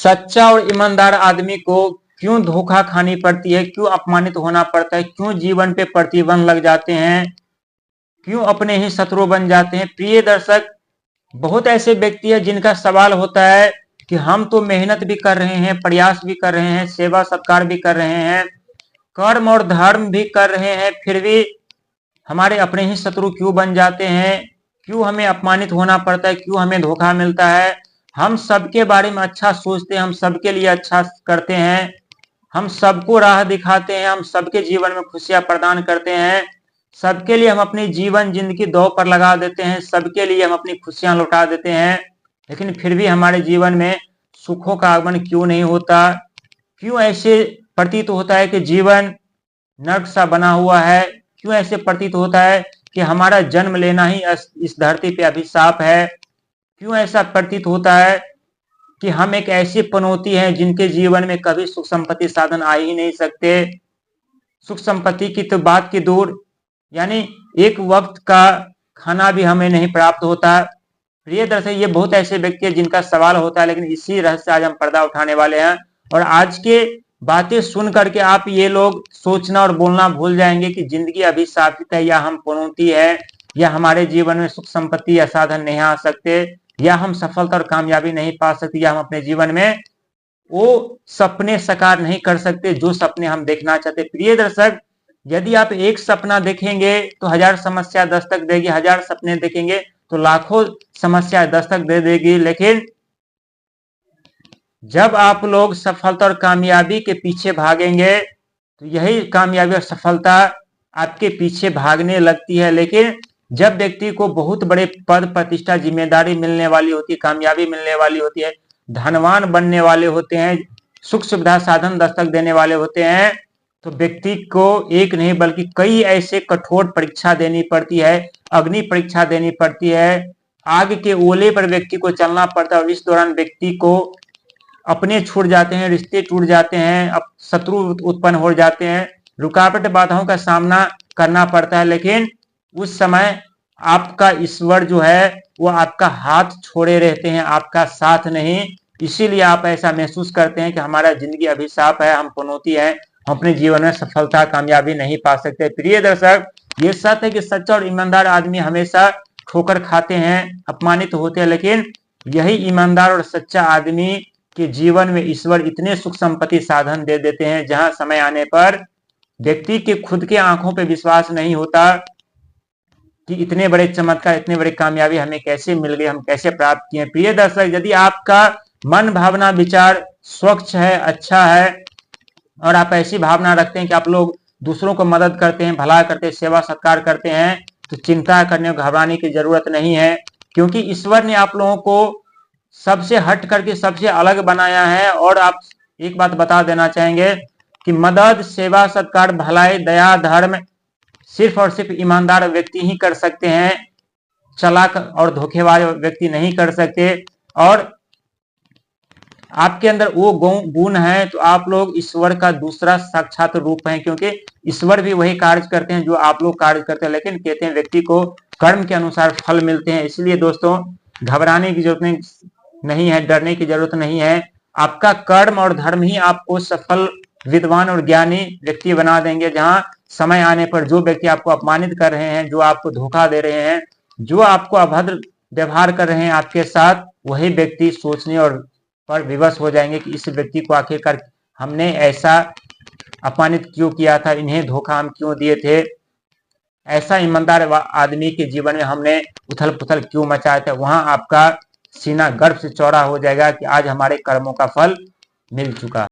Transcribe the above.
सच्चा और ईमानदार आदमी को क्यों धोखा खानी पड़ती है, क्यों अपमानित होना पड़ता है, क्यों जीवन पे प्रतिबंध लग जाते हैं, क्यों अपने ही शत्रु बन जाते हैं। प्रिय दर्शक, बहुत ऐसे व्यक्ति हैं जिनका सवाल होता है कि हम तो मेहनत भी कर रहे हैं, प्रयास भी कर रहे हैं, सेवा सत्कार भी कर रहे हैं, कर्म और धर्म भी कर रहे हैं, फिर भी हमारे अपने ही शत्रु क्यों बन जाते हैं, क्यों हमें अपमानित होना पड़ता है, क्यों हमें धोखा मिलता है। हम सबके बारे में अच्छा सोचते हैं, हम सबके लिए अच्छा करते हैं, हम सबको राह दिखाते हैं, हम सबके जीवन में खुशियां प्रदान करते हैं, सबके लिए हम अपनी जीवन जिंदगी दांव पर लगा देते हैं, सबके लिए हम अपनी खुशियां लौटा देते हैं, लेकिन फिर भी हमारे जीवन में सुखों का आगमन क्यों नहीं होता। क्यों ऐसे प्रतीत होता है कि जीवन नर्क सा बना हुआ है, क्यों ऐसे प्रतीत होता है कि हमारा जन्म लेना ही इस धरती पे अभिशाप है, क्यों ऐसा प्रतीत होता है कि हम एक ऐसी पनौती हैं जिनके जीवन में कभी सुख संपत्ति साधन आ ही नहीं सकते। सुख संपत्ति की तो बात की दूर, यानी एक वक्त का खाना भी हमें नहीं प्राप्त होता। प्रिय दर्शक, ये बहुत ऐसे व्यक्ति हैं जिनका सवाल होता है, लेकिन इसी रहस्य आज हम पर्दा उठाने वाले हैं। और आज के बातें सुन करके आप ये लोग सोचना और बोलना भूल जाएंगे कि जिंदगी अभिशापित है, या हम पनौती है, या हमारे जीवन में सुख संपत्ति या साधन नहीं आ सकते, या हम सफलता और कामयाबी नहीं पा सकते, या हम अपने जीवन में वो सपने साकार नहीं कर सकते जो सपने हम देखना चाहते। प्रिय दर्शक, यदि आप एक सपना देखेंगे तो 1000 समस्या दस्तक देगी, 1000 सपने देखेंगे तो लाखों समस्या दस्तक दे देगी, लेकिन जब आप लोग सफलता और कामयाबी के पीछे भागेंगे तो यही कामयाबी और सफलता आपके पीछे भागने लगती है। लेकिन जब व्यक्ति को बहुत बड़े पद प्रतिष्ठा जिम्मेदारी मिलने वाली होती है, कामयाबी मिलने वाली होती है, धनवान बनने वाले होते हैं, सुख सुविधा साधन दस्तक देने वाले होते हैं, तो व्यक्ति को एक नहीं बल्कि कई ऐसे कठोर परीक्षा देनी पड़ती है, अग्नि परीक्षा देनी पड़ती है, आग के ओले पर व्यक्ति को चलना पड़ता है। और इस दौरान व्यक्ति को अपने छूट जाते हैं, रिश्ते टूट जाते हैं, अब शत्रु उत्पन्न हो जाते हैं, रुकावट बाधाओं का सामना करना पड़ता है, लेकिन उस समय आपका ईश्वर जो है वो आपका हाथ छोड़े रहते हैं, आपका साथ नहीं। इसीलिए आप ऐसा महसूस करते हैं कि हमारा जिंदगी अभिशाप है, हम पनौती है, हम अपने जीवन में सफलता कामयाबी नहीं पा सकते। प्रिय दर्शक, ये सत्य है कि सच्चा और ईमानदार आदमी हमेशा ठोकर खाते हैं, अपमानित होते हैं, लेकिन यही ईमानदार और सच्चा आदमी के जीवन में ईश्वर इतने सुख संपत्ति साधन दे देते हैं जहां समय आने पर व्यक्ति के खुद के आंखों पे विश्वास नहीं होता कि इतने बड़े चमत्कार, इतने बड़े कामयाबी हमें कैसे मिल गई, हम कैसे प्राप्त किए। प्रिय दर्शक, यदि आपका मन भावना विचार स्वच्छ है, अच्छा है, और आप ऐसी भावना रखते हैं कि आप लोग दूसरों को मदद करते हैं, भला करते हैं, सेवा सत्कार करते हैं, तो चिंता करने और घबराने की जरूरत नहीं है, क्योंकि ईश्वर ने आप लोगों को सबसे हट करके सबसे अलग बनाया है। और आप एक बात बता देना चाहेंगे कि मदद, सेवा सत्कार, भलाई, दया, धर्म सिर्फ और सिर्फ ईमानदार व्यक्ति ही कर सकते हैं, चालाक और धोखेबाज व्यक्ति नहीं कर सकते। और आपके अंदर वो गुण है तो आप लोग ईश्वर का दूसरा साक्षात रूप है, क्योंकि ईश्वर भी वही कार्य करते हैं जो आप लोग कार्य करते हैं, लेकिन कहते हैं व्यक्ति को कर्म के अनुसार फल मिलते हैं। इसलिए दोस्तों, घबराने की जरूरत नहीं है, डरने की जरूरत नहीं है। आपका कर्म और धर्म ही आपको सफल, विद्वान और ज्ञानी व्यक्ति बना देंगे। जहां समय आने पर जो व्यक्ति आपको अपमानित कर रहे हैं, जो आपको धोखा दे रहे हैं, जो आपको अभद्र व्यवहार कर रहे हैं आपके साथ, वही व्यक्ति सोचने और पर विवश हो जाएंगे कि इस व्यक्ति को आखिरकार हमने ऐसा अपमानित क्यों किया था, इन्हें धोखा हम क्यों दिए थे, ऐसा ईमानदार आदमी के जीवन में हमने उथल पुथल क्यों मचाया था। वहां आपका सीना गर्व से चौड़ा हो जाएगा कि आज हमारे कर्मों का फल मिल चुका।